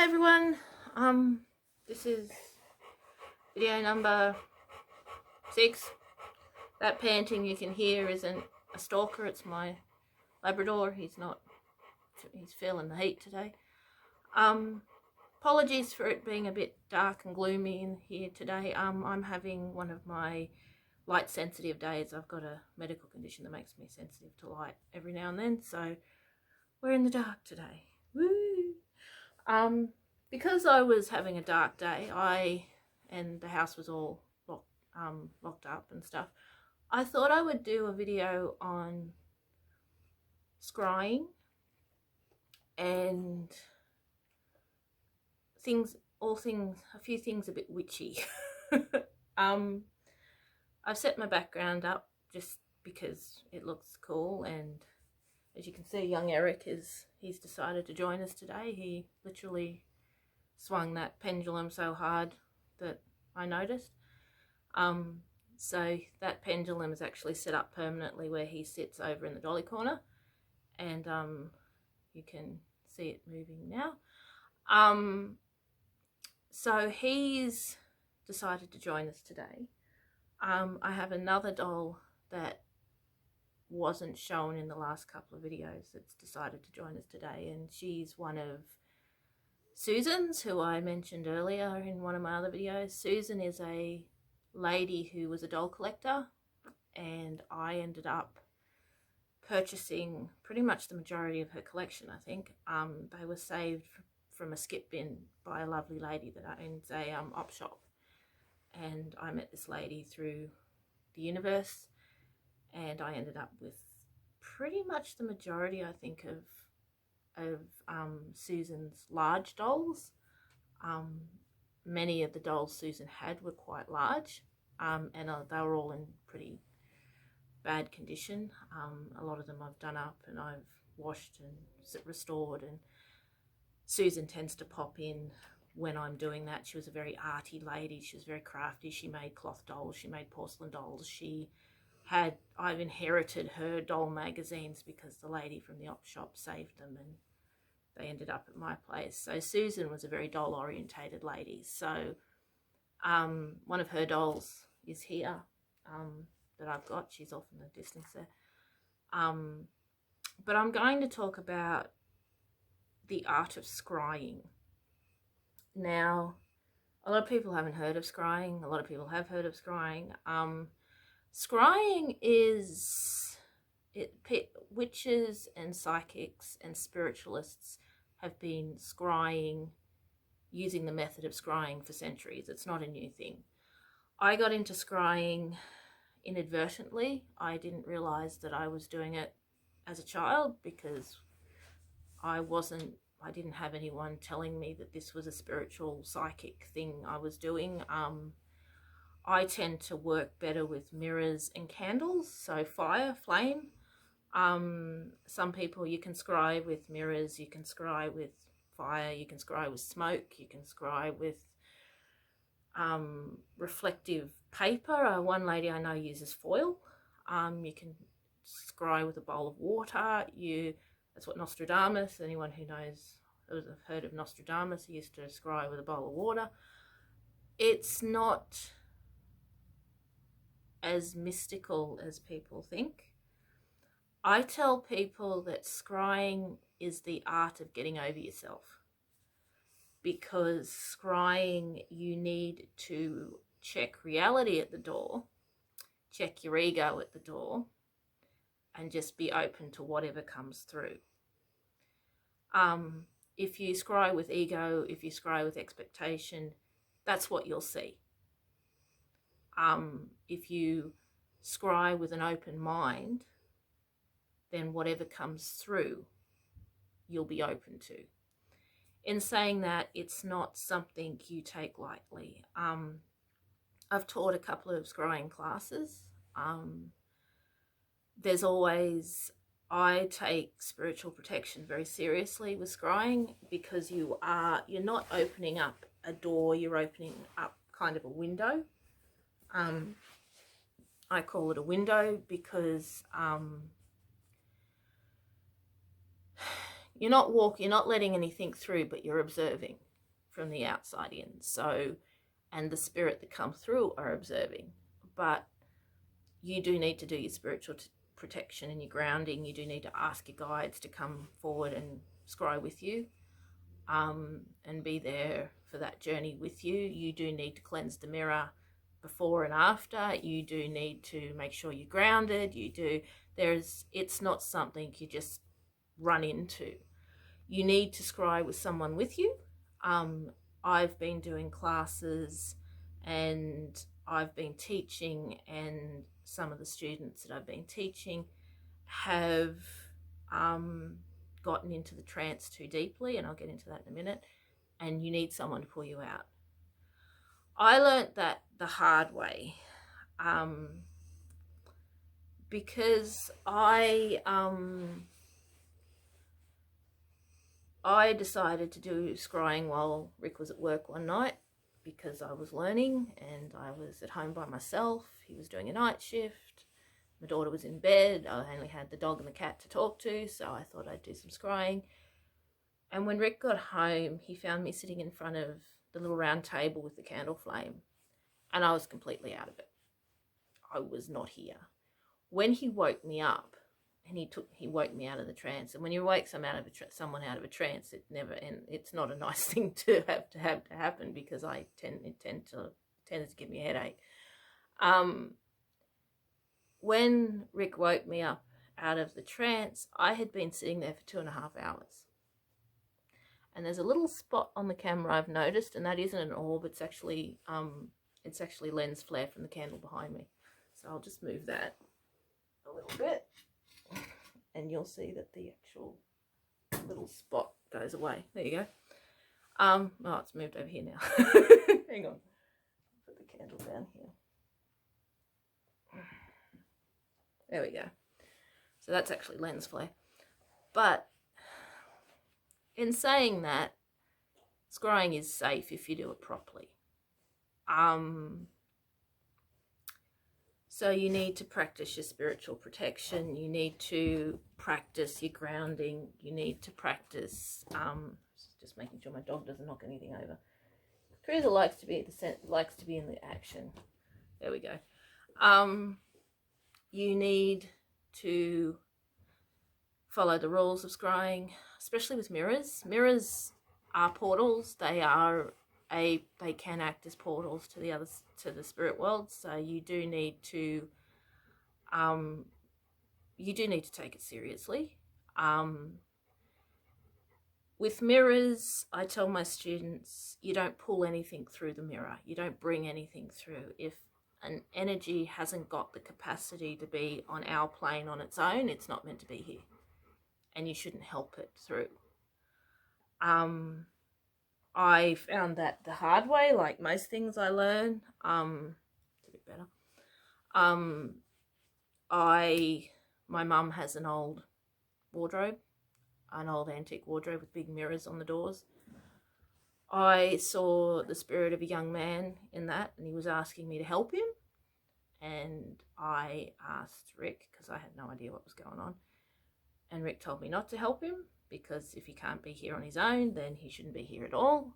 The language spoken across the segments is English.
everyone, this is video number 6. That panting you can hear isn't a stalker, it's my Labrador. He's feeling the heat today. Apologies for it being a bit dark and gloomy in here today. I'm having one of my light sensitive days. I've got a medical condition that makes me sensitive to light every now and then, so we're in the dark today. Woo! Because I was having a dark day, and the house was all locked up and stuff, I thought I would do a video on scrying and a few things a bit witchy. I've set my background up just because it looks cool, and as you can see, young Eric he's decided to join us today. He literally swung that pendulum so hard that I noticed. So that pendulum is actually set up permanently where he sits over in the dolly corner, and you can see it moving now. So he's decided to join us today. I have another doll that wasn't shown in the last couple of videos that's decided to join us today, and she's one of Susan's, who I mentioned earlier in one of my other videos. Susan is a lady who was a doll collector, and I ended up purchasing pretty much the majority of her collection, I think. They were saved from a skip bin by a lovely lady that owns a op shop, and I met this lady through the universe, and I ended up with pretty much the majority, I think, of Susan's large dolls. Many of the dolls Susan had were quite large, and they were all in pretty bad condition. A lot of them I've done up and I've washed and restored, and Susan tends to pop in when I'm doing that. She was a very arty lady. She was very crafty. She made cloth dolls. She made porcelain dolls. I've inherited her doll magazines because the lady from the op shop saved them and they ended up at my place. So Susan was a very doll orientated lady. So one of her dolls is here that I've got. She's off in the distance there. But I'm going to talk about the art of scrying. Now, a lot of people haven't heard of scrying. A lot of people have heard of scrying. Scrying is witches and psychics and spiritualists have been scrying, using the method of scrying for centuries. It's not a new thing. I got into scrying inadvertently. I didn't realize that I was doing it as a child because I didn't have anyone telling me that this was a spiritual psychic thing I was doing. I tend to work better with mirrors and candles, so fire, flame. Some people, you can scry with mirrors, you can scry with fire, you can scry with smoke, you can scry with reflective paper. One lady I know uses foil. You can scry with a bowl of water. That's what Nostradamus, anyone who knows, has heard of Nostradamus, he used to scry with a bowl of water. It's not as mystical as people think. I tell people that scrying is the art of getting over yourself, because scrying, you need to check reality at the door, check your ego at the door, and just be open to whatever comes through. If you scry with ego, if you scry with expectation, that's what you'll see. If you scry with an open mind, then whatever comes through, you'll be open to. In saying that, it's not something you take lightly. I've taught a couple of scrying classes. I take spiritual protection very seriously with scrying, because you're not opening up a door, you're opening up kind of a window. I call it a window because you're not letting anything through, but you're observing. from the outside in. So, and the spirit that come through are observing. But you do need to do your spiritual protection and your grounding. You do need to ask your guides to come forward and scry with you, and be there for that journey with you. You do need to cleanse the mirror before and after. You do need to make sure you're grounded. It's not something you just run into. You need to scry with someone with you. I've been doing classes and I've been teaching, and some of the students that I've been teaching have gotten into the trance too deeply, and I'll get into that in a minute, and you need someone to pull you out. I learnt that the hard way, because I decided to do scrying while Rick was at work one night, because I was learning and I was at home by myself. He was doing a night shift. My daughter was in bed. I only had the dog and the cat to talk to, so I thought I'd do some scrying. And when Rick got home, he found me sitting in front of the little round table with the candle flame, and I was completely out of it. I was not here. When he woke me up, and he woke me out of the trance. And when you wake someone out of a trance, it's not a nice thing to have to happen, because it tended to give me a headache. When Rick woke me up out of the trance, I had been sitting there for 2.5 hours. And there's a little spot on the camera I've noticed, and that isn't an orb. It's actually lens flare from the candle behind me. So I'll just move that a little bit, and you'll see that the actual little spot goes away. There you go. Oh, it's moved over here now. Hang on. Put the candle down here. There we go. So that's actually lens flare. But in saying that, scrying is safe if you do it properly. So you need to practice your spiritual protection. You need to practice your grounding. You need to practice, just making sure my dog doesn't knock anything over. Teresa likes to be in the action. There we go. You need to follow the rules of scrying, especially with mirrors. Mirrors are portals. They can act as portals to the spirit world. So you do need to take it seriously. With mirrors, I tell my students, you don't pull anything through the mirror. You don't bring anything through. If an energy hasn't got the capacity to be on our plane on its own, it's not meant to be here, and you shouldn't help it through. I found that the hard way, like most things I learn. It's a bit better. My mum has an old wardrobe, an old antique wardrobe with big mirrors on the doors. I saw the spirit of a young man in that, and he was asking me to help him. And I asked Rick, because I had no idea what was going on. And Rick told me not to help him, because if he can't be here on his own, then he shouldn't be here at all.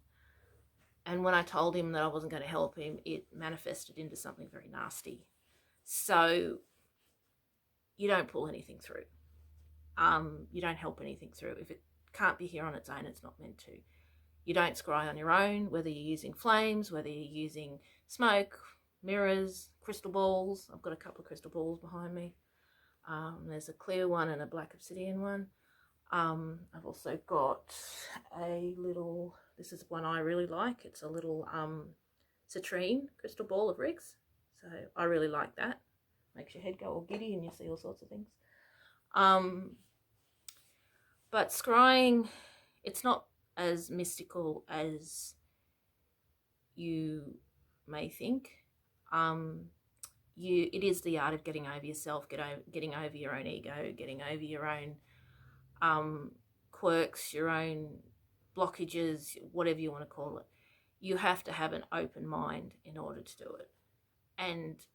And when I told him that I wasn't going to help him, it manifested into something very nasty. So you don't pull anything through. You don't help anything through. If it can't be here on its own, it's not meant to. You don't scry on your own, whether you're using flames, whether you're using smoke, mirrors, crystal balls. I've got a couple of crystal balls behind me. There's a clear one and a black obsidian one. I've also got a little, this is one I really like. It's a little citrine crystal ball of Rick's. So I really like that. Makes your head go all giddy and you see all sorts of things. But scrying, it's not as mystical as you may think. It is the art of getting over yourself, getting over your own ego, getting over your own quirks, your own blockages, whatever you want to call it. You have to have an open mind in order to do it. And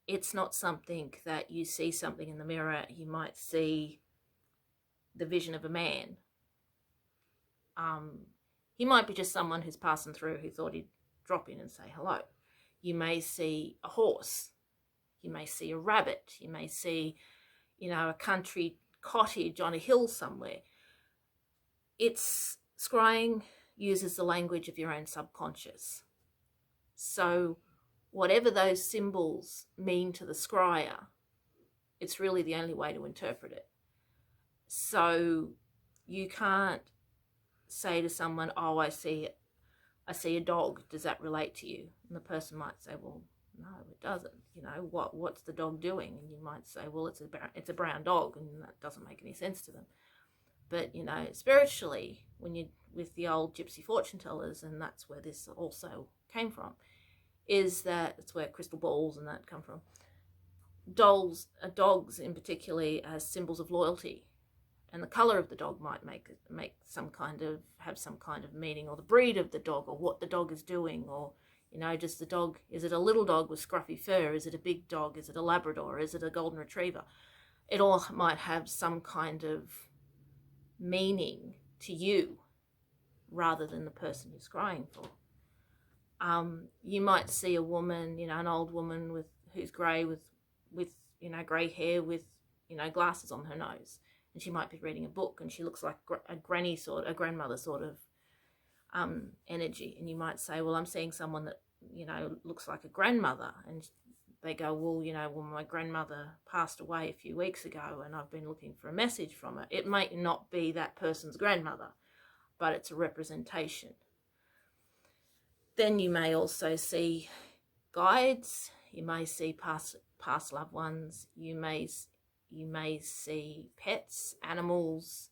it's not something that you see something in the mirror, you might see the vision of a man. He might be just someone who's passing through who thought he'd drop in and say hello. You may see a horse. You may see a rabbit. You may see, a country cottage on a hill somewhere. Scrying uses the language of your own subconscious. So whatever those symbols mean to the scryer, it's really the only way to interpret it. So you can't say to someone, oh, I see a dog, does that relate to you? And the person might say, well, no, it doesn't. What's the dog doing? And you might say, well, it's a brown dog, and that doesn't make any sense to them. But, spiritually, when you're with the old gypsy fortune tellers, and that's where this also came from, is that it's where crystal balls and that come from. Dogs in particular, as symbols of loyalty, and the color of the dog might have some kind of meaning, or the breed of the dog, or what the dog is doing, or just the dog. Is it a little dog with scruffy fur? Is it a big dog? Is it a Labrador? Is it a golden retriever? It all might have some kind of meaning to you rather than the person you're scrying for. You might see a woman, an old woman who's grey with grey hair with glasses on her nose, and she might be reading a book, and she looks like a grandmother sort of energy. And you might say, well, I'm seeing someone that looks like a grandmother, and they go, well, my grandmother passed away a few weeks ago, and I've been looking for a message from her. It might not be that person's grandmother, but it's a representation. Then you may also see guides. You may see past loved ones. You may see pets, animals,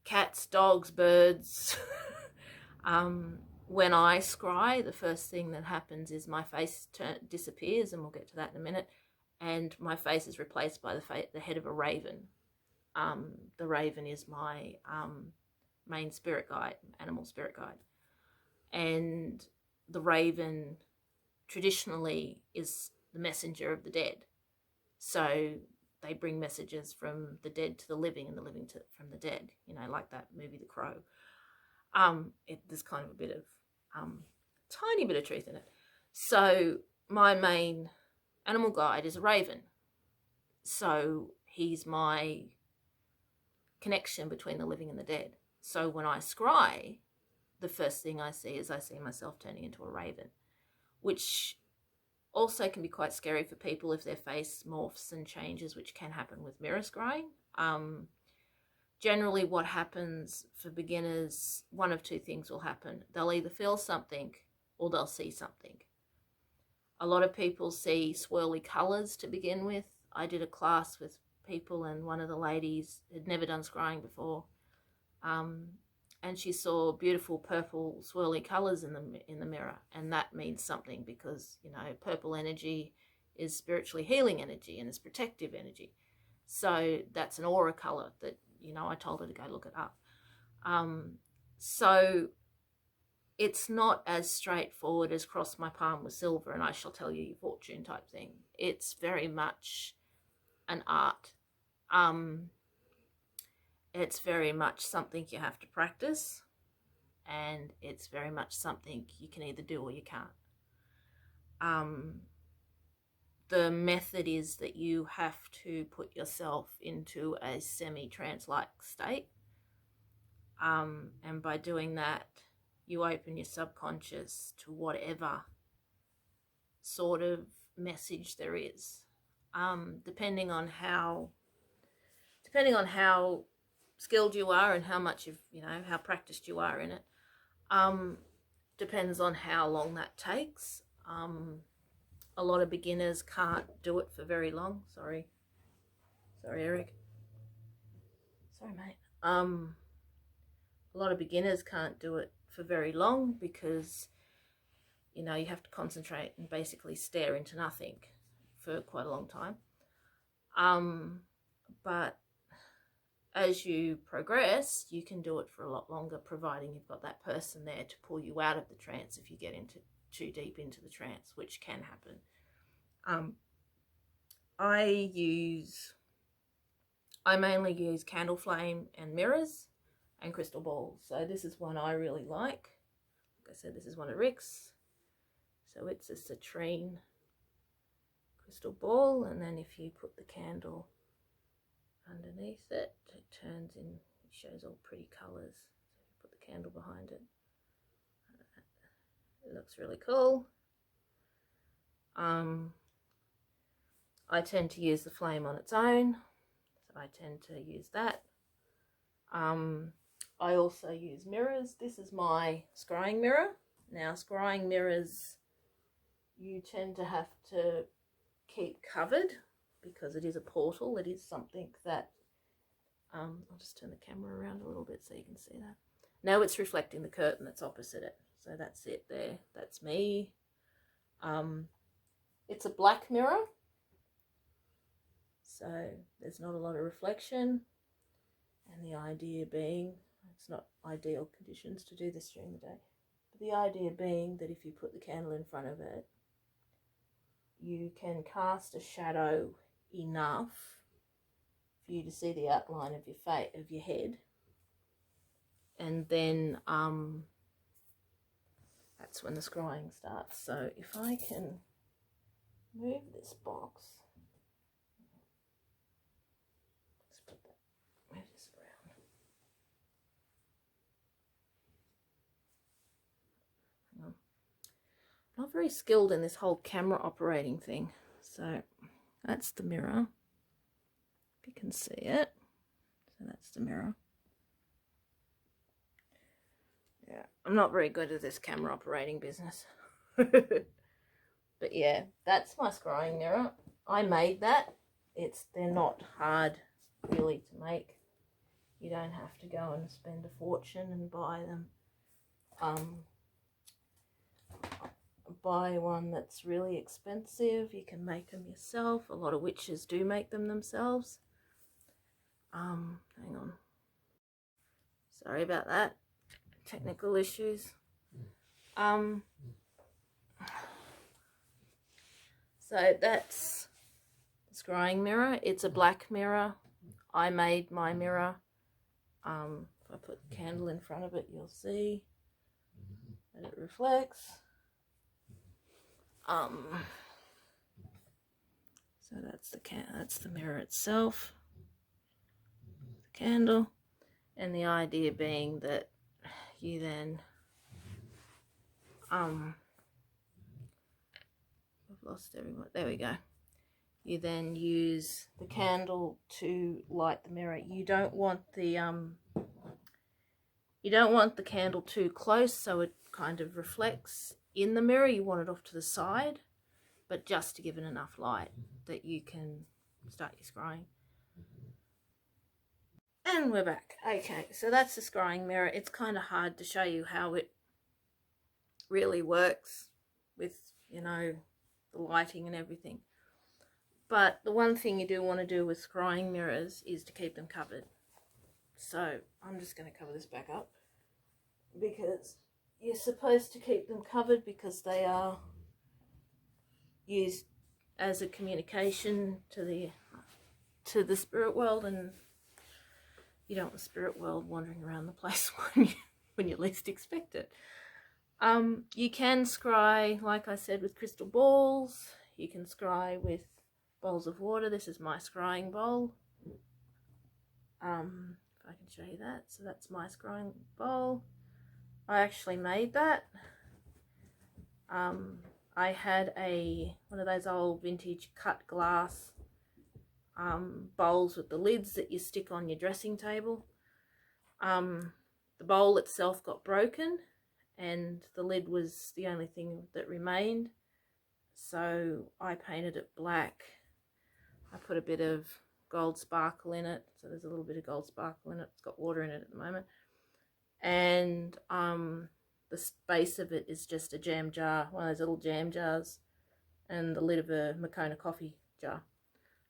cats, dogs, birds. When I scry, the first thing that happens is my face disappears, and we'll get to that in a minute, and my face is replaced by the head of a raven. The raven is my main spirit guide, animal spirit guide. And the raven traditionally is the messenger of the dead. So they bring messages from the dead to the living, and the living from the dead, like that movie The Crow. There's kind of a bit of tiny bit of truth in it. So my main animal guide is a raven. So he's my connection between the living and the dead. So when I scry, the first thing I see myself turning into a raven, which also can be quite scary for people if their face morphs and changes, which can happen with mirror scrying. Generally what happens for beginners, one of two things will happen. They'll either feel something or they'll see something. A lot of people see swirly colours to begin with. I did a class with people, and one of the ladies had never done scrying before. And she saw beautiful purple swirly colours in the mirror, and that means something, because purple energy is spiritually healing energy and is protective energy. So that's an aura colour that I told her to go look it up. So it's not as straightforward as cross my palm with silver and I shall tell you your fortune type thing. It's very much an art. It's very much something you have to practice, and it's very much something you can either do or you can't. The method is that you have to put yourself into a semi-trance-like state, and by doing that, you open your subconscious to whatever sort of message there is. Depending on how skilled you are and how much how practiced you are in it, depends on how long that takes. A lot of beginners can't do it for very long. Sorry Eric. Sorry mate. A lot of beginners can't do it for very long because you have to concentrate and basically stare into nothing for quite a long time. But as you progress, you can do it for a lot longer, providing you've got that person there to pull you out of the trance if you get too deep into the trance, which can happen. I mainly use candle flame and mirrors, and crystal balls. So this is one I really like. Like I said, this is one of Rick's. So it's a citrine crystal ball, and then if you put the candle underneath it, it turns in, it shows all pretty colours. So if you put the candle behind it, it looks really cool. I tend to use the flame on its own, so I tend to use that. I also use mirrors. This is my scrying mirror. Now, scrying mirrors, you tend to have to keep covered because it is a portal. It is something that, I'll just turn the camera around a little bit so you can see that. Now it's reflecting the curtain that's opposite it. So that's it there. That's me. It's a black mirror, so there's not a lot of reflection, and the idea being, it's not ideal conditions to do this during the day, but the idea being that if you put the candle in front of it, you can cast a shadow enough for you to see the outline of your face, of your head, and then that's when the scrying starts. So if I can move this box, let's put that, move this around. Hang on. I'm not very skilled in this whole camera operating thing. So that's the mirror, if you can see it. So that's the mirror. Yeah, I'm not very good at this camera operating business. But yeah, that's my scrying mirror. I made that. They're not hard really to make. You don't have to go and spend a fortune and buy them. Buy one that's really expensive. You can make them yourself. A lot of witches do make them themselves. Hang on. Sorry about that. Technical issues. So that's the scrying mirror. It's a black mirror. I made my mirror. If I put the candle in front of it, you'll see that it reflects. So that's the mirror itself, the candle, and the idea being that you then I've lost everyone. There we go. You then use the candle to light the mirror. You don't want the candle too close so it kind of reflects in the mirror. You want it off to the side, but just to give it enough light that you can start your scrying. And we're back. Okay, so that's the scrying mirror. It's kind of hard to show you how it really works with, you know, the lighting and everything. But the one thing you do want to do with scrying mirrors is to keep them covered. So I'm just going to cover this back up, because you're supposed to keep them covered because they are used as a communication to the spirit world, and you don't want the spirit world wandering around the place when you least expect it. You can scry, like I said, with crystal balls. You can scry with bowls of water. This is my scrying bowl. If I can show you that. So that's my scrying bowl. I actually made that. I had one of those old vintage cut glass bowls with the lids that you stick on your dressing table. The bowl itself got broken, and the lid was the only thing that remained. So I painted it black. I put a bit of gold sparkle in it. So there's a little bit of gold sparkle in it. It's got water in it at the moment. And the base of it is just a jam jar, one of those little jam jars, and the lid of a Moccona coffee jar.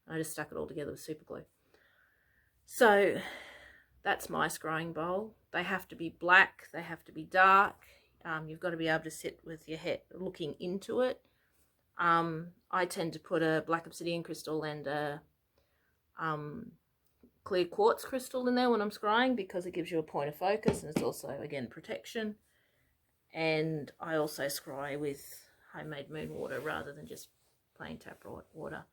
I just stuck it all together with super glue. So that's my scrying bowl. They have to be black. They have to be dark. You've got to be able to sit with your head looking into it. I tend to put a black obsidian crystal and a clear quartz crystal in there when I'm scrying because it gives you a point of focus, and it's also, again, protection. And I also scry with homemade moon water rather than just plain tap water.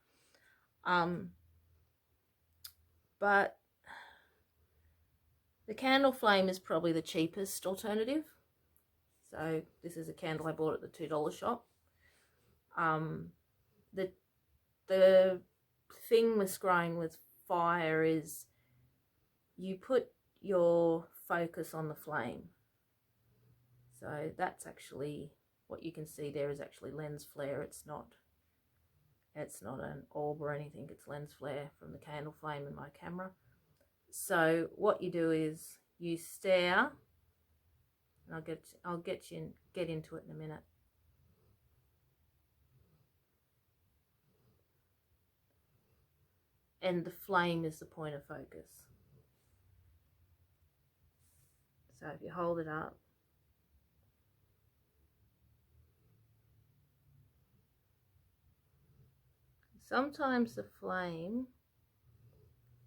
But the candle flame is probably the cheapest alternative. So this is a candle I bought at the $2 shop. The thing with scrying with fire is you put your focus on the flame. So that's actually what you can see there is actually lens flare. It's not an orb or anything. It's lens flare from the candle flame in my camera. So what you do is you stare, and I'll get into it in a minute. And the flame is the point of focus. So if you hold it up, sometimes the flame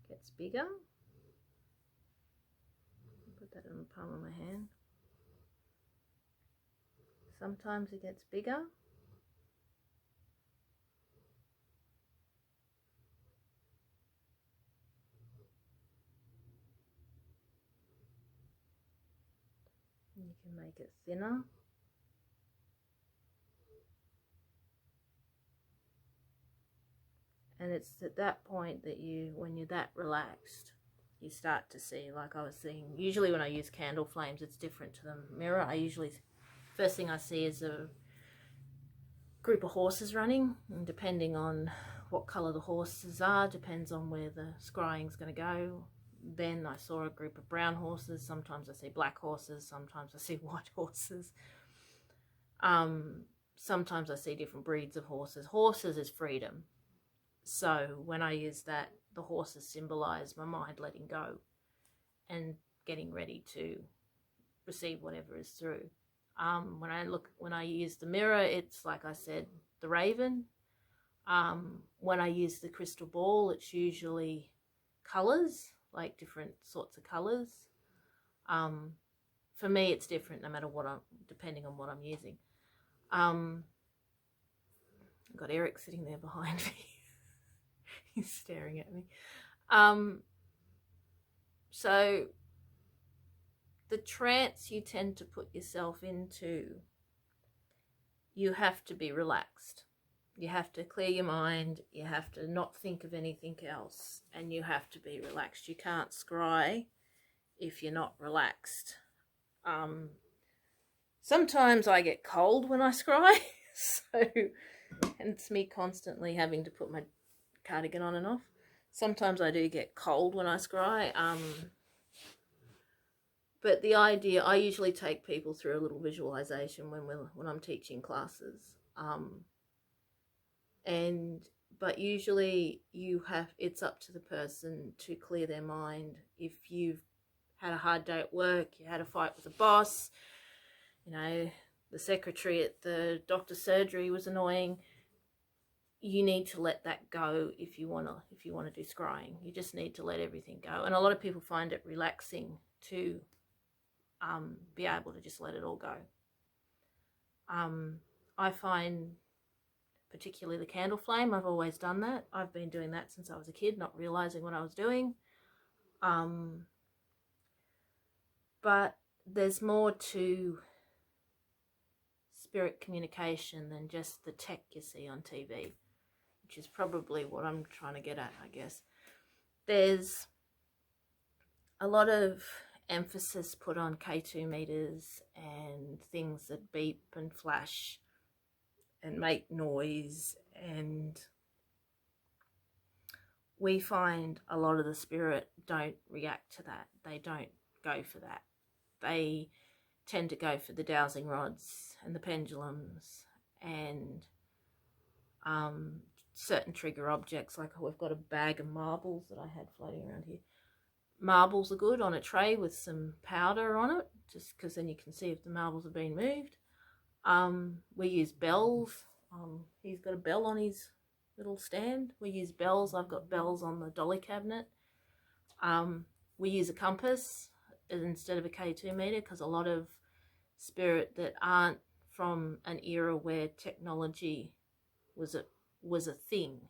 gets bigger. Put that in the palm of my hand. Sometimes it gets bigger. You can make it thinner. And it's at that point that when you're that relaxed, you start to see, like I was seeing, usually when I use candle flames, it's different to the mirror. First thing I see is a group of horses running, and depending on what colour the horses are, depends on where the scrying's going to go. Then I saw a group of brown horses. Sometimes I see black horses, sometimes I see white horses. Sometimes I see different breeds of horses. Horses is freedom. So when I use that, the horses symbolize my mind letting go and getting ready to receive whatever is through. When I use the mirror, it's like I said, the raven. When I use the crystal ball, it's usually colors, like different sorts of colors. For me, it's different no matter depending on what I'm using. I've got Eric sitting there behind me. He's staring at me. So the trance you tend to put yourself into, you have to be relaxed. You have to clear your mind. You have to not think of anything else, and you have to be relaxed. You can't scry if you're not relaxed. Sometimes I get cold when I scry, so it's me constantly having to put my cardigan on and off. Sometimes I do get cold when I scry. But the idea, I usually take people through a little visualization when I'm teaching classes. But usually it's up to the person to clear their mind. If you've had a hard day at work, you had a fight with a boss, the secretary at the doctor's surgery was annoying, you need to let that go if you want to do scrying. You just need to let everything go. And a lot of people find it relaxing to be able to just let it all go. I find, particularly the candle flame, I've always done that. I've been doing that since I was a kid, not realizing what I was doing. But there's more to spirit communication than just the tech you see on TV, which is probably what I'm trying to get at, I guess. There's a lot of emphasis put on K2 meters and things that beep and flash and make noise, and we find a lot of the spirit don't react to that. They don't go for that. They tend to go for the dowsing rods and the pendulums and certain trigger objects. Like we've got a bag of marbles that I had floating around here. Marbles are good on a tray with some powder on it, just because then you can see if the marbles have been moved. We use bells. He's got a bell on his little stand. We use bells. I've got bells on the dolly cabinet. We use a compass instead of a K2 meter because a lot of spirit that aren't from an era where technology was a thing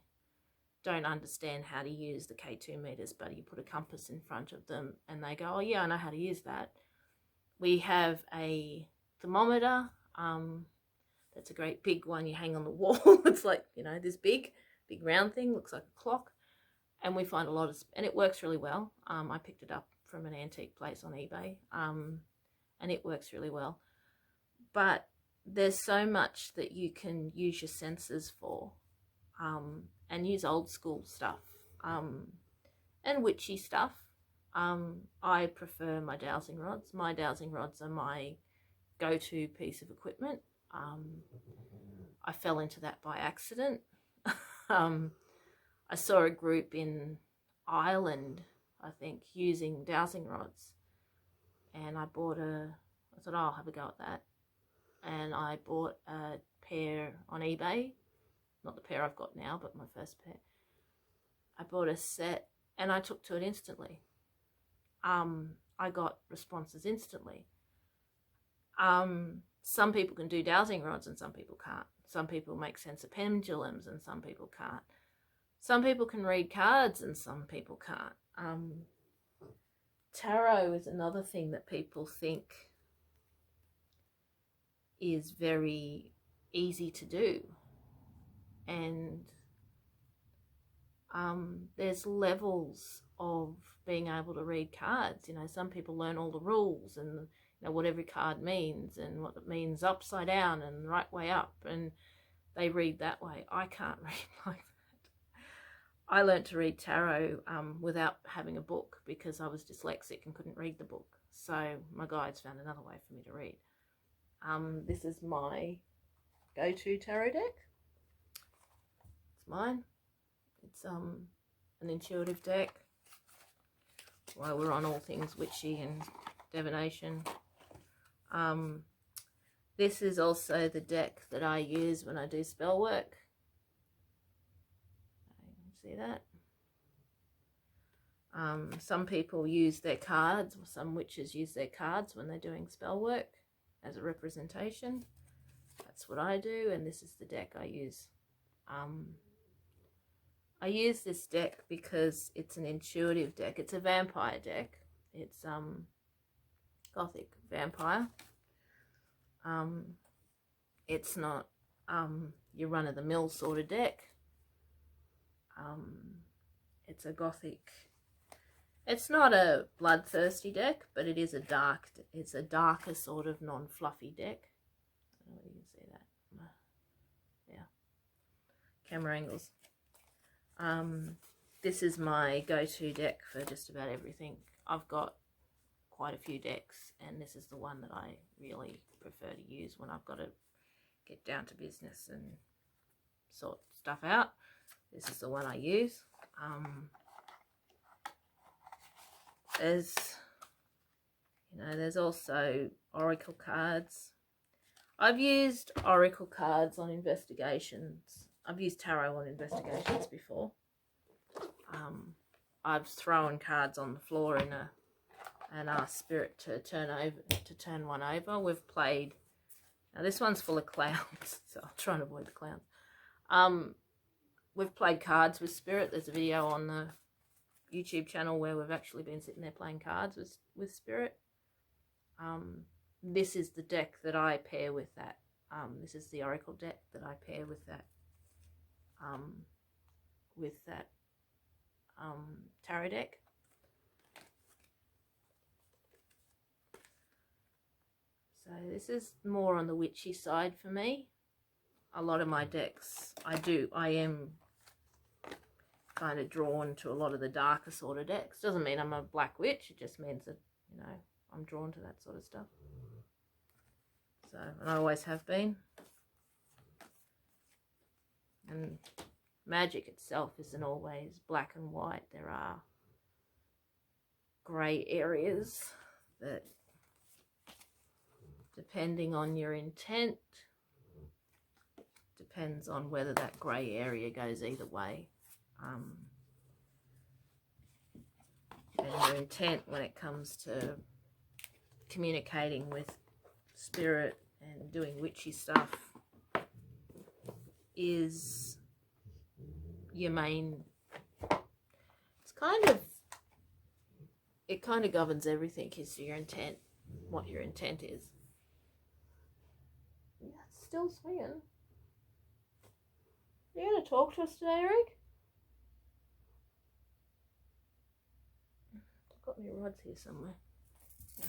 don't understand how to use the K2 meters, but you put a compass in front of them and they go, oh yeah, I know how to use that. We have a thermometer. That's a great big one you hang on the wall. It's like, you know, this big round thing, looks like a clock. And we find a lot of, and it works really well. I picked it up from an antique place on eBay, and it works really well. But there's so much that you can use your senses for, and use old school stuff, and witchy stuff. I prefer my dowsing rods. My dowsing rods are my go-to piece of equipment. I fell into that by accident. I saw a group in Ireland, I think, using dowsing rods, and I thought, oh, I'll have a go at that. And I bought a pair on eBay, not the pair I've got now, but my first pair. I bought a set and I took to it instantly. I got responses instantly. Some people can do dowsing rods and some people can't. Some people make sense of pendulums and some people can't. Some people can read cards and some people can't. Tarot is another thing that people think is very easy to do. And there's levels of being able to read cards. You know, some people learn all the rules and, you know, what every card means and what it means upside down and right way up, and they read that way. I can't read like that. I learnt to read tarot without having a book because I was dyslexic and couldn't read the book. So my guides found another way for me to read. This is my go-to tarot deck. It's mine. It's an intuitive deck. While we're on all things witchy and divination. This is also the deck that I use when I do spell work. See that? Some people use their cards, or some witches use their cards when they're doing spell work as a representation. That's what I do, and this is the deck I use. I use this deck because it's an intuitive deck. It's a vampire deck. It's gothic vampire. It's not your run-of-the-mill sort of deck. It's a gothic. It's not a bloodthirsty deck, but it is it's a darker sort of non-fluffy deck. I don't know whether you can see that. Yeah. Camera angles. This is my go-to deck for just about everything. I've got quite a few decks, and this is the one that I really prefer to use when I've got to get down to business and sort stuff out. This is the one I use. There's also oracle cards. I've used oracle cards on investigations. I've used tarot on investigations before. I've thrown cards on the floor and asked spirit to turn one over. We've played. Now this one's full of clowns, so I'll try and avoid the clowns. We've played cards with spirit. There's a video on the YouTube channel where we've actually been sitting there playing cards with spirit. This is the deck that I pair with that. This is the oracle deck that I pair with that. Tarot deck. So this is more on the witchy side for me. A lot of my decks, I am kind of drawn to a lot of the darker sort of decks. Doesn't mean I'm a black witch, it just means that, you know, I'm drawn to that sort of stuff. So, and I always have been. And magic itself isn't always black and white. There are grey areas that, depending on your intent, depends on whether that grey area goes either way. and her intent when it comes to communicating with spirit and doing witchy stuff is your main. It kind of governs everything, is your intent, what your intent is. Yeah, it's still swinging. Are you going to talk to us today, Eric? I've got my rods here somewhere. Yeah.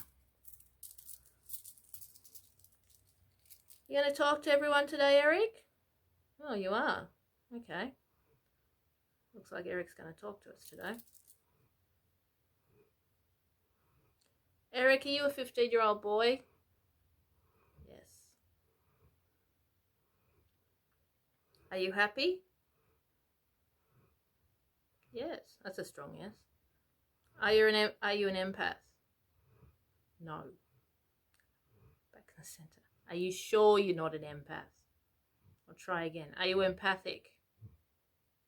You going to talk to everyone today, Eric? Oh, you are? Okay. Looks like Eric's going to talk to us today. Eric, are you a 15-year-old boy? Yes. Are you happy? Yes. That's a strong yes. Are you an empath? No. Back in the center. Are you sure you're not an empath? I'll try again. Are you empathic?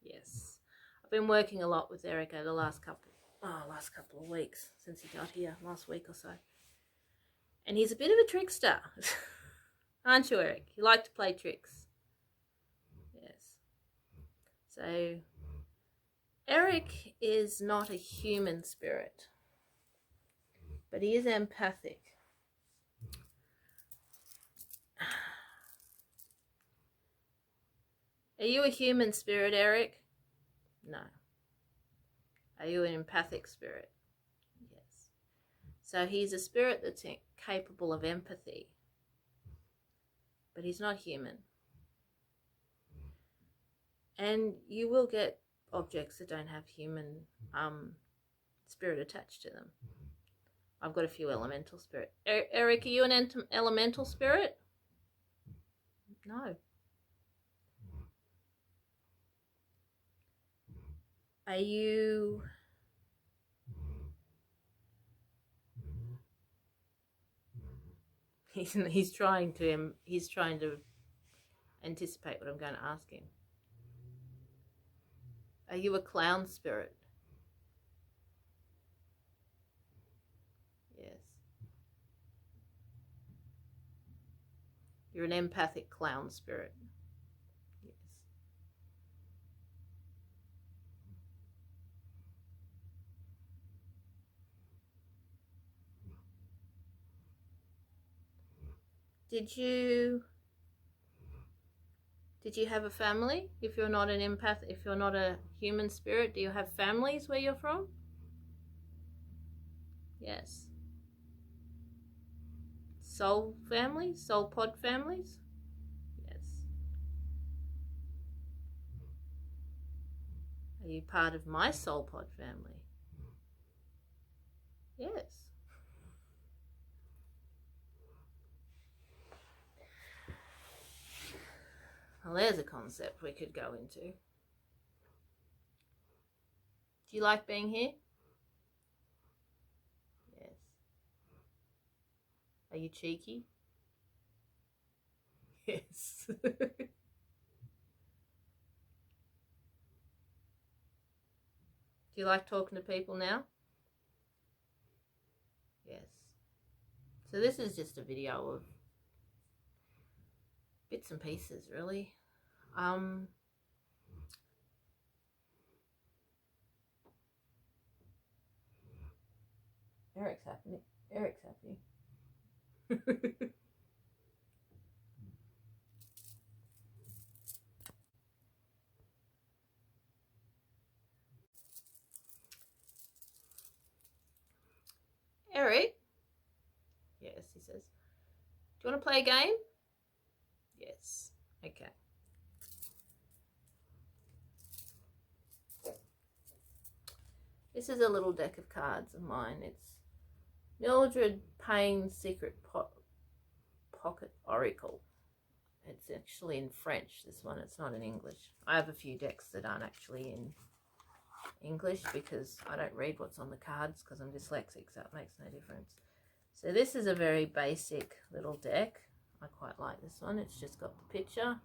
Yes. I've been working a lot with Eric over the last couple of weeks since he got here, last week or so. And he's a bit of a trickster. Aren't you, Eric? You like to play tricks. Yes. So, Eric is not a human spirit, but he is empathic. Are you a human spirit, Eric? No. Are you an empathic spirit? Yes. So he's a spirit that's capable of empathy, but he's not human. And you will get objects that don't have human spirit attached to them. I've got a few elemental spirit. Eric, are you an elemental spirit? No. Are you... He's trying to anticipate what I'm going to ask him. Are you a clown spirit? Yes. You're an empathic clown spirit. Yes. Did you have a family? If you're not an empath, if you're not a human spirit, do you have families where you're from? Yes. Soul families? Soul pod families? Yes. Are you part of my soul pod family? Yes. Well, there's a concept we could go into. Do you like being here? Yes. Are you cheeky? Yes. Do you like talking to people now? Yes. So this is just a video of bits and pieces, really. Eric's happy. Eric's happy. Eric? Yes, he says. Do you want to play a game? Yes. Okay. This is a little deck of cards of mine. It's Mildred Payne's Secret Pocket Oracle. It's actually in French, this one. It's not in English. I have a few decks that aren't actually in English because I don't read what's on the cards because I'm dyslexic, so it makes no difference. So this is a very basic little deck. I quite like this one. It's just got the picture.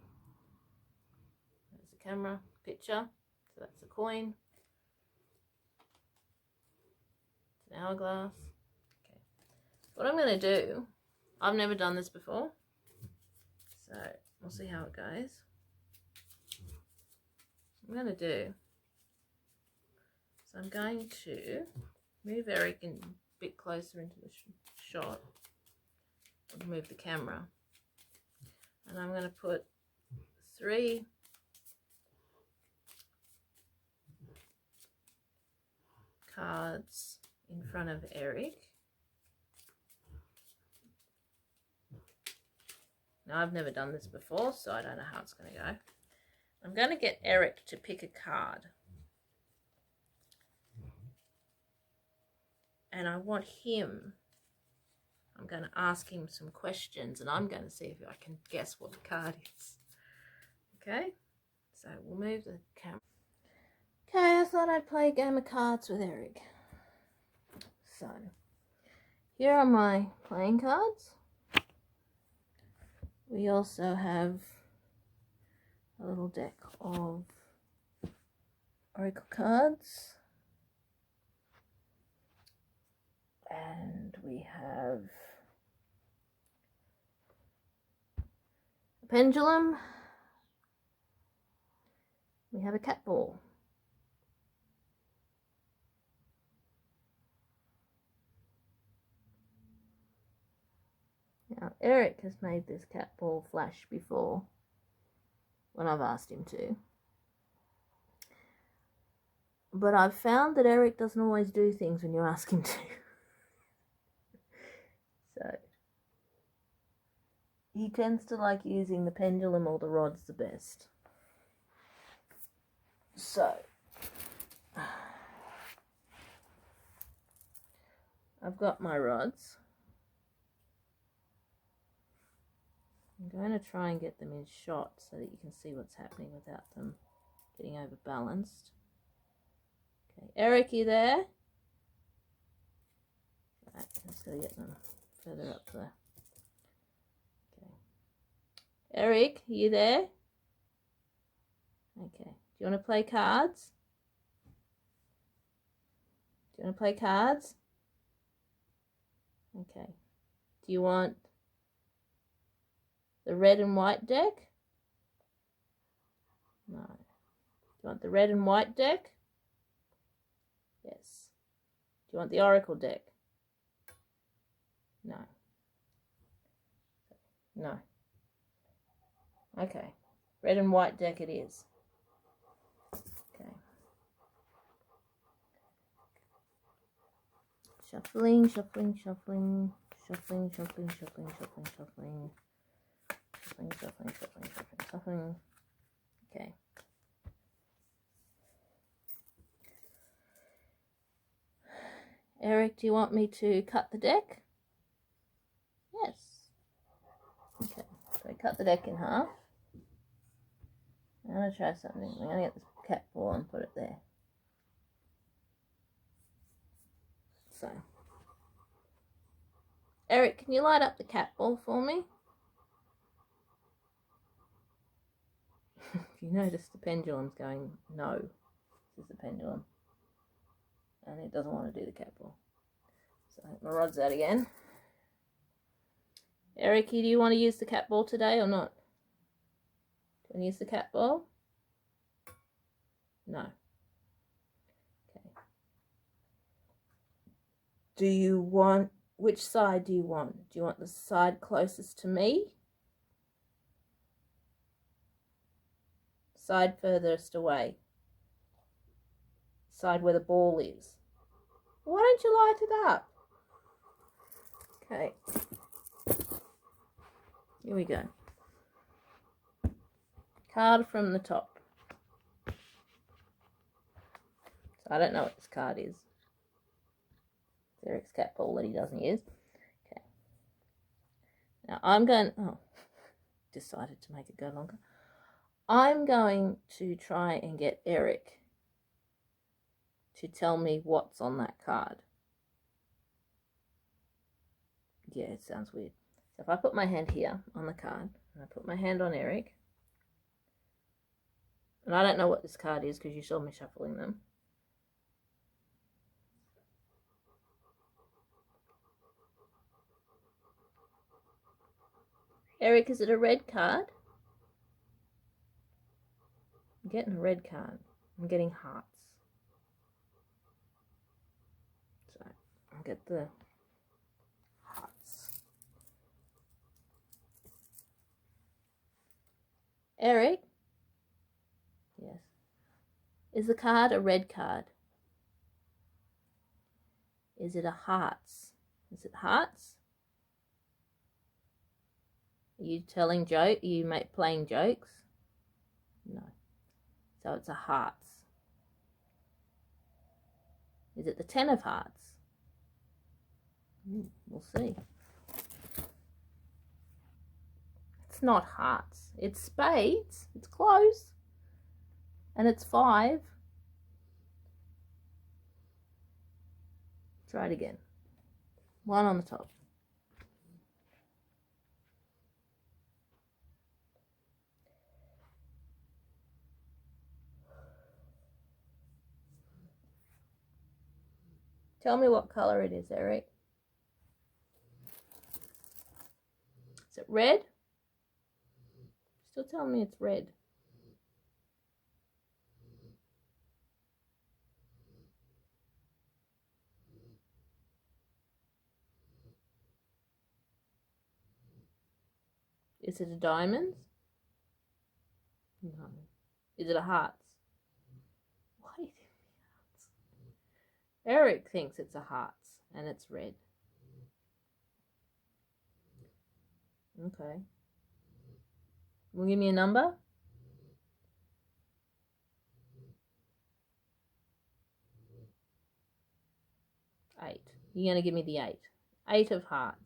There's the camera, picture. So that's the coin. It's an hourglass. Okay. What I'm going to do, I've never done this before, so we'll see how it goes. I'm going to do, so I'm going to move Eric in a bit closer into the shot. I'll move the camera. And I'm going to put 3 cards in front of Eric. Now, I've never done this before, so I don't know how it's going to go. I'm going to get Eric to pick a card. And I want him, I'm going to ask him some questions, and I'm going to see if I can guess what the card is. Okay? So we'll move the camera. Okay, I thought I'd play a game of cards with Eric. So, here are my playing cards. We also have a little deck of oracle cards. And we have a pendulum. We have a cat ball. Now, Eric has made this cat ball flash before when I've asked him to. But I've found that Eric doesn't always do things when you ask him to. So, he tends to like using the pendulum or the rods the best. So, I've got my rods. I'm going to try and get them in shot so that you can see what's happening without them getting overbalanced. Okay, Eric, you there? Right, just got to get them further up there. Okay. Eric, you there? Okay. Do you want to play cards? Do you want to play cards? Okay. Do you want the red and white deck? No. Do you want the red and white deck? Yes. Do you want the oracle deck? No. No. Okay. Red and white deck it is. Okay. Shuffling, shuffling, shuffling, shuffling, shuffling, shuffling, shuffling, shuffling. Shuffling, shuffling, shuffling, shuffling, shuffling. Okay. Eric, do you want me to cut the deck? Yes. Okay, so I cut the deck in half. I'm going to try something. I'm going to get this cat ball and put it there. So, Eric, can you light up the cat ball for me? If you notice, the pendulum's going, no, this is the pendulum. And it doesn't want to do the cat ball. So, my rod's out again. Eric, do you want to use the cat ball today or not? Do you want to use the cat ball? No. Okay. Do you want, which side do you want? Do you want the side closest to me? Side furthest away? Side where the ball is? Why don't you light it up? Okay. Here we go. Card from the top. So I don't know what this card is. It's Eric's cat ball that he doesn't use. Okay. Now I'm going, decided to make it go longer. I'm going to try and get Eric to tell me what's on that card. Yeah, it sounds weird. So if I put my hand here on the card, and I put my hand on Eric, and I don't know what this card is because you saw me shuffling them. Eric, is it a red card? I'm getting a red card. I'm getting hearts. So I'll get the hearts. Eric? Yes. Is the card a red card? Is it a hearts? Is it hearts? Are you telling joke? Are you playing jokes? No. So it's a hearts. Is it the 10 of hearts? We'll see. It's not hearts. It's spades. It's close. And it's 5. Try it again. 1 on the top. Tell me what colour it is, Eric. Is it red? Still telling me it's red. Is it a diamond? No. Is it a hearts? Why do you think hearts? Eric thinks it's a hearts and it's red. Okay. Will you give me a number? 8. You're going to give me the 8. 8 of hearts.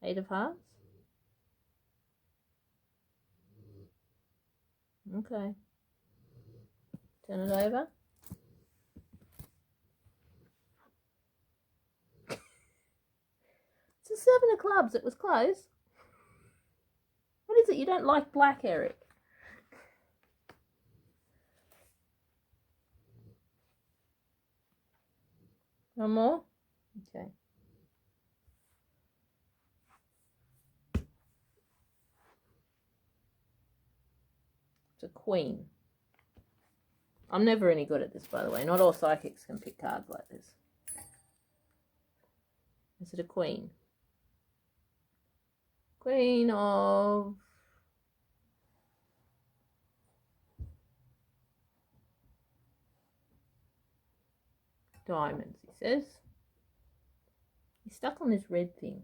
8 of hearts? Okay. Turn it over. It's a 7 of clubs. It was close. What is it? You don't like black, Eric? One more? Okay. It's a queen. I'm never any good at this, by the way. Not all psychics can pick cards like this. Is it a queen? Queen of... diamonds, he says. He's stuck on this red thing.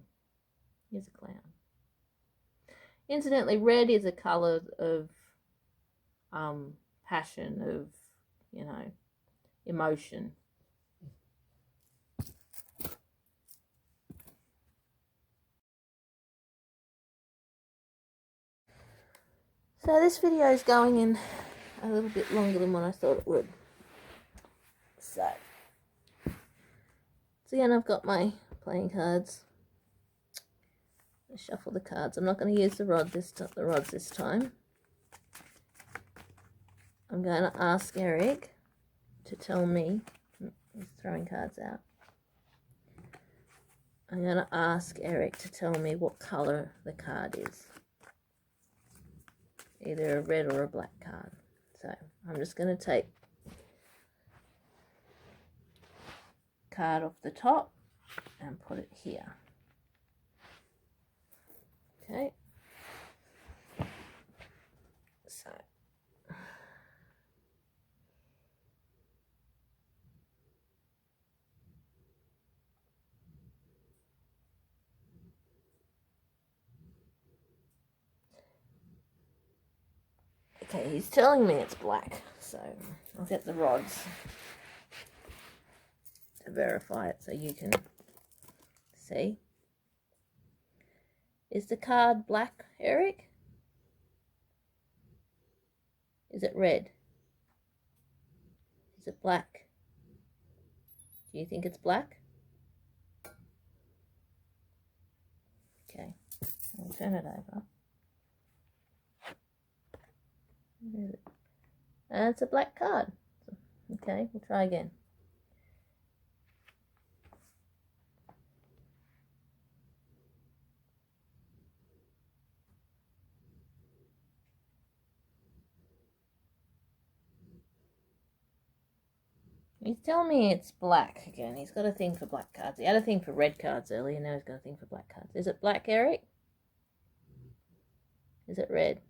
Here's a clown. Incidentally, red is a colour of passion, of, you know, emotion. So this video is going in a little bit longer than what I thought it would. So again, I've got my playing cards. I shuffle the cards. I'm not going to use the rods this time. I'm going to ask Eric to tell me. He's throwing cards out. I'm going to ask Eric to tell me what colour the card is. Either a red or a black card. So I'm just going to take card off the top and put it here. Okay. So okay, he's telling me it's black, so I'll get the rods to verify it so you can see. Is the card black, Eric? Is it red? Is it black? Do you think it's black? Okay, I'll turn it over. And it's a black card. Okay, we'll try again. He's telling me it's black again. He's got a thing for black cards. He had a thing for red cards earlier. Now he's got a thing for black cards. Is it black, Eric? Is it red?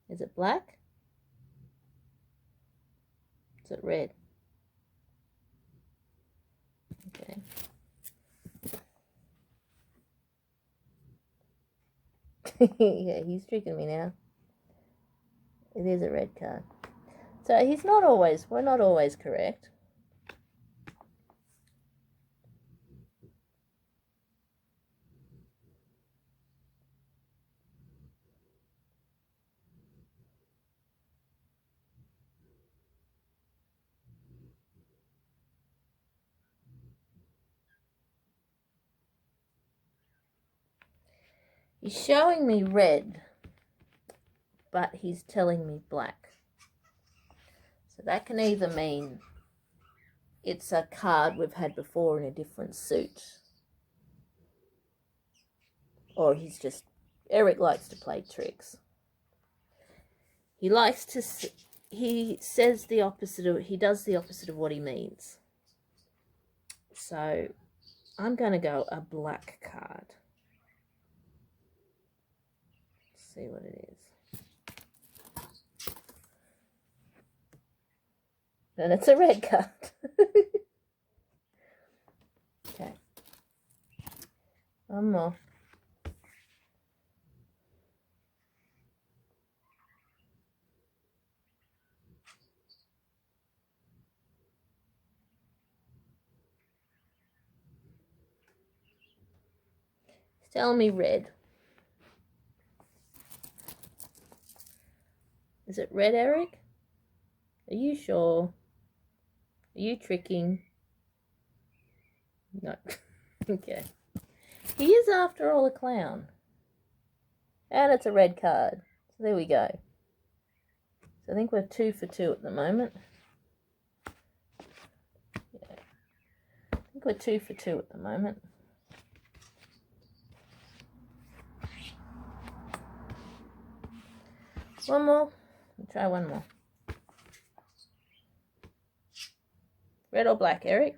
Is it black? Is it red? Okay. Yeah, he's tricking me now. It is a red card. So we're not always correct. He's showing me red, but he's telling me black. So that can either mean it's a card we've had before in a different suit, or Eric likes to play tricks. He says the opposite he does the opposite of what he means. So I'm going to go a black card. Let's see what it is. And it's a red card. Okay. One more. He's telling me red. Is it red, Eric? Are you sure? Are you tricking? No. Okay. He is, after all, a clown. And it's a red card. So there we go. So I think we're 2 for 2 at the moment. Yeah. I think we're 2 for 2 at the moment. One more. We'll try one more. Red or black, Eric?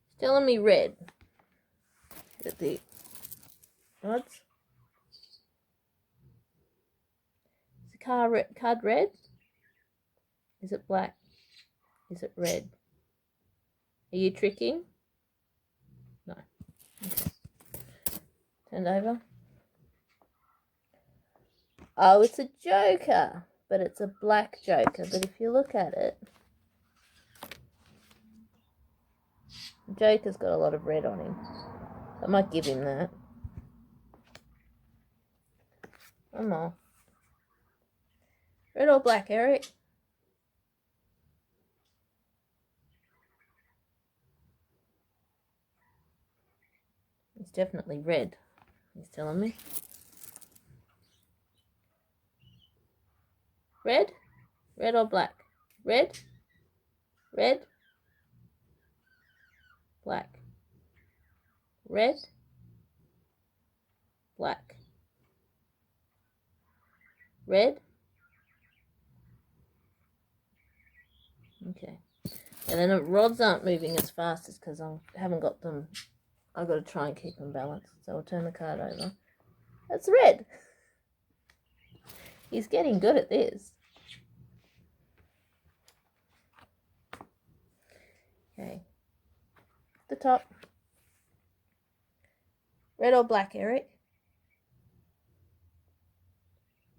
He's telling me red. Get the odds. Is the card red? Is it black? Is it red? Are you tricking? No. Okay. Turn over. Oh, it's a joker, but it's a black joker. But if you look at it, the joker's got a lot of red on him. I might give him that. One more. Red or black, Eric? It's definitely red, he's telling me. Red? Red or black? Red? Red? Black. Red? Black. Red? Okay. And then the rods aren't moving as fast as because I haven't got them. I've got to try and keep them balanced. So I'll turn the card over. That's red. He's getting good at this. Okay. The top. Red or black, Eric?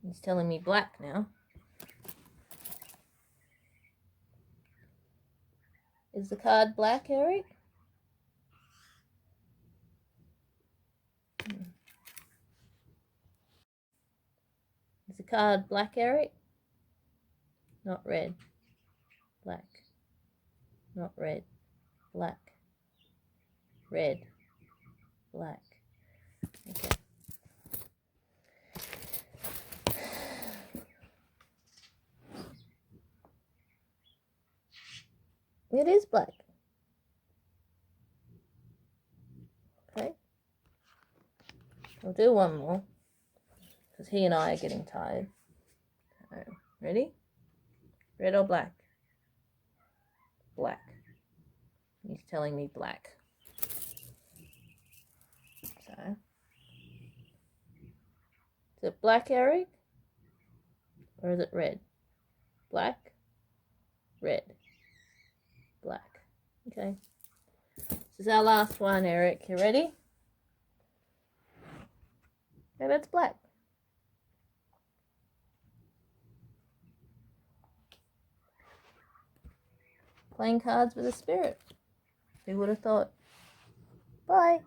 He's telling me black now. Is the card black, Eric? Is the card black, Eric? Not red. Black. Not red. Black. Red. Black. Okay. It is black. Okay. We'll do one more, because he and I are getting tired. So, ready? Red or black? Black. He's telling me black. So, is it black, Eric? Or is it red? Black, red, black. Okay. This is our last one, Eric. You ready? And it's black. Playing cards with a spirit. Who would have thought? Bye.